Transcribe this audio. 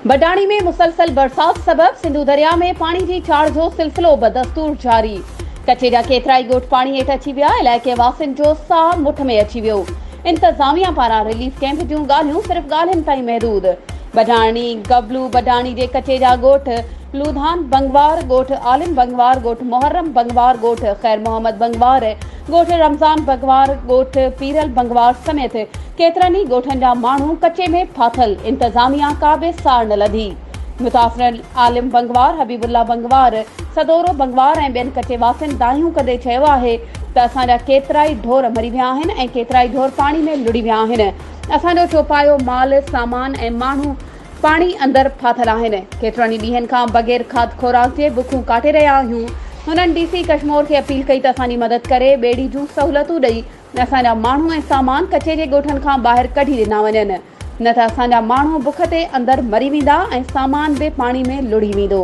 बडाणी में मुसलसल बरसात सबब सिंधु दरिया में पानी की चाड़ जो सिलसिलो बदस्तूर जारी। कच्चे जा केतराई गोट पानी हेठ अची विया। इलाइक़े वासियुनि जो साह मुठ में अची वियो। इंतजामिया पारां रिलीफ कैंप जूं ॻाल्हियूं सिर्फ़ ॻाल्हियुनि ताईं महदूद। बडाणी गबलू बडाणी जे कच्चे जा गोठ लूधान बंगवार गोठ आलिम बंगवार गोठ मुहर्रम बंगवार गोठ खैर मोहम्मद बंगवार गोठ रमज़ान बंगवार गोठ पीरल बंगवार समेत केतरनि ई गोठनि जा माण्हू कच्चे में फाथल। इंतजामिया का बि सार न लधी। मुतासिर आलिम बंगवार हबीबुल्ला बंगवार सदोरो बंगवार ऐं ॿियनि कच्चे वासियुनि दाहियूं कंदे चयो आहे त असांजा केतिराई ढोर मरी विया आहिनि ऐं केतिराई ढोर पाणी में लुड़ी विया आहिनि। असांजो चौपायो माल सामान ऐं माण्हू पाणी अंदरि फाथल आहिनि। केतिरनि ॾींहनि खां बग़ैर खाद खोराक जे बुखूं काटे रहिया आहियूं। हुननि डीसी कश्मीर खे अपील कई त असांजी मदद करे ॿेड़ी जूं सहूलियतूं ॾेई असांजा माण्हू ऐं सामान कच्चे जे ॻोठनि खां ॿाहिरि कढी ॾिना वञनि, न त असांजा माण्हू बुख ते अंदरि मरी वेंदा ऐं सामान बि पाणी में लुड़ी वेंदो।